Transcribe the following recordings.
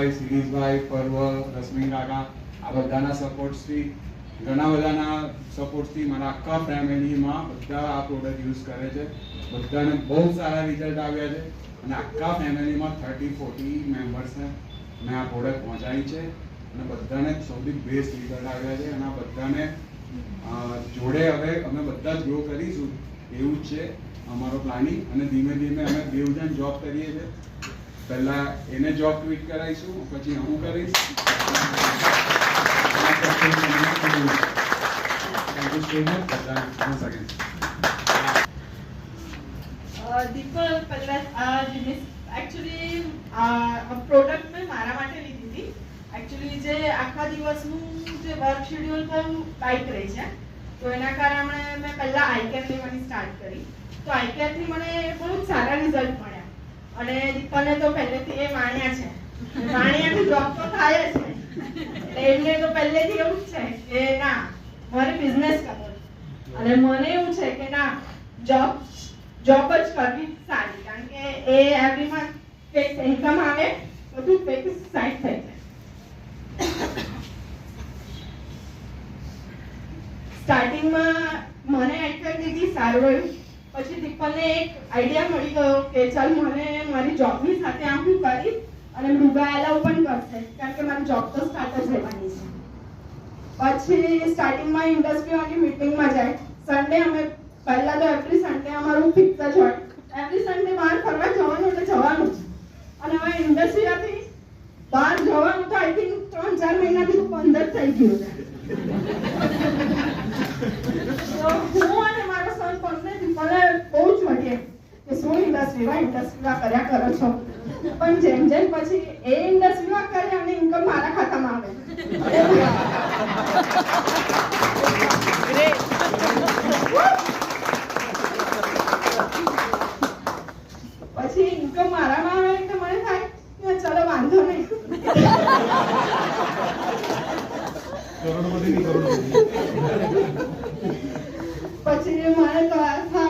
ભાઈ, સિરીઝભાઈ, પર્વ, રશ્મિ કાકા, આ બધાના સપોર્ટથી, ઘણા બધાના સપોર્ટથી મારા આખા ફેમિલીમાં બધા આ પ્રોડક્ટ યુઝ કરે છે. બધાને બહુ સારા રિઝલ્ટ આવ્યા છે અને આખા ફેમિલીમાં 30-40 મેમ્બર્સને મેં આ પ્રોડક્ટ પહોંચાડી છે અને બધાને સૌથી બેસ્ટ રિઝલ્ટ આવ્યા છે અને આ બધાને જોડે હવે અમે બધા જ ગ્રો કરીશું એવું જ છે અમારો પ્લાનિંગ. અને ધીમે ધીમે અમે બેઉજન જોબ કરીએ છીએ. પહેલા એને જોબ ટ્વીટ કરાવીશું, પછી હું કરીશ. દીપલ પહેલા એકચ્યુઅલી પ્રોડક્ટ મેં મારા માટે લીધી હતી. એકચ્યુઅલી જે આખા દિવસનું જે વર્ક શેડ્યુલ થયું ટાઈટ રહી છે, તો એના કારણે મેં પહેલા આઈકેર લેવાની સ્ટાર્ટ કરી. તો આઈકેરથી મને બહુ જ સારા રિઝલ્ટ મળ્યા અને દીપલને તો પહેલેથી એ વાણ્યા છે, વાણ્યાથી જોબ તો થાય જ છે. એટલે એમને તો પહેલેથી એવું જ છે કે ના મારે બિઝનેસ કરવો અને મને એવું છે કે ના જોબ જ કરવી સારી, કારણ કે એ એવરી મંથ ફિક્સ ઇન્કમ આવે, બધું ફિક્સ સાઈડ થઈ જાય. સ્ટાર્ટિંગમાં મને એક્ટિવિટી સારું રહ્યું. પછી દીપલને એક આઈડિયા મળી ગયો કે ચાલ મને મારી જોબની સાથે આમ હું કરીશ અને મૃગા એલાઉ પણ કરશે, કારણ કે મારી જોબ તો સ્ટાર્ટ જ રહેવાની છે. પછી સ્ટાર્ટિંગમાં ઇન્ડસ્ટ્રીઓની મીટિંગમાં જાય. સન્ડે અમે પહેલા તો એવરી સન્ડે અમારું ફિક્સ જ હોય, એવરી સન્ડે બહાર ફરવા જવાનું એટલે જવાનું જ. અને હવે ઇન્ડસ્ટ્રીથી બહાર જવાનું તો આઈ થિંક 3-4 મહિનાથી તો બંધ જ થઈ ગયું છે. તો હું અને મારો સન બંને દીપલે બહુ જ વળીએ કે શું ઇન્ડસ્ટ્રીમાં કર્યા કરો છો, પણ જેમ જેમ પછી એ ઇન્ડસ્ટ્રીમાં કરે અને ઇન્કમ મારા ખાતામાં આવે. પછી ઇન્કમ મારામાં આવે એટલે મને થાય કે ચલો વાંધો નહીં, પછી મને તો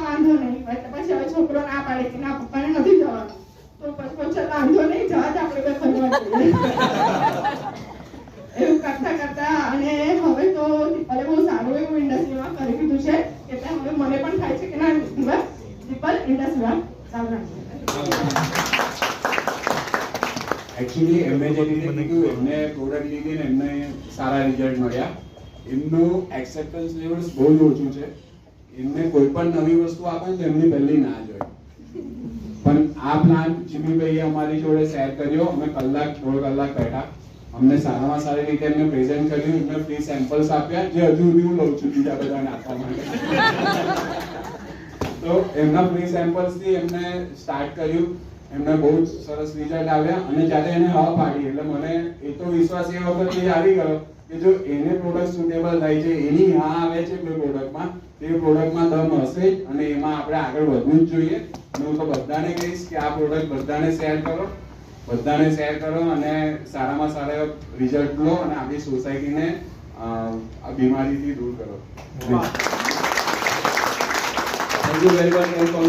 વાંધો નહીં. પછી હવે છોકરો ના પાડે કે ના પપ્પાને નથી જવાનું, તો પછી ચલ વાંધો નહીં, જવા જ આપણે બે ફરવા જઈએ. એવું કરતા કરતા અને હવે તો દીપલે બહુ સારું એવું ઇન્ડસ્ટ્રીમાં કરી દીધું છે એટલે હવે મને પણ થાય છે કે ના દીપલ ઇન્ડસ્ટ્રીમાં ચાલુ રાખશે. એકચ્યુઅલી એમને જે રીતે કીધું, એમને પ્રોડક્ટ લીધી ને એમને સારા રિઝલ્ટ મળ્યા. એમનું એક્સેપ્ટન્સ લેવલ્સ બહુ જ ઓછું છે. એમને કોઈ પણ નવી વસ્તુ આપે ને તો એમની પહેલી ના જ હોય. પણ આ પ્લાન જીમીભાઈએ અમારી જોડે શેર કર્યો. અમે દોઢ કલાક બેઠા, અમને સારામાં સારી રીતે એમને પ્રેઝન્ટ કર્યું, એમને ફ્રી સેમ્પલ્સ આપ્યા, જે હજુ સુધી હું લઉં છું બીજા બધાને આપવા માટે. તો એમના ફ્રી સેમ્પલ્સથી એમને સ્ટાર્ટ કર્યું. એમને બહુ જ સરસ રિઝલ્ટ આવ્યા અને જ્યારે એને હા પાડી એટલે મને એ તો વિશ્વાસ એ વખતથી આવી ગયો કે જો એને પ્રોડક્ટ સુટેબલ થાય છે, એની હા આવે છે કોઈ પ્રોડક્ટમાં, તે પ્રોડક્ટમાં દમ હશે જ અને એમાં આપણે આગળ વધવું જ જોઈએ. હું તો બધાને કહીશ કે આ પ્રોડક્ટ બધાને શેર કરો અને સારામાં સારા રિઝલ્ટ લો અને આપણી સોસાયટીને આ બીમારીથી દૂર કરો. Thank you very much.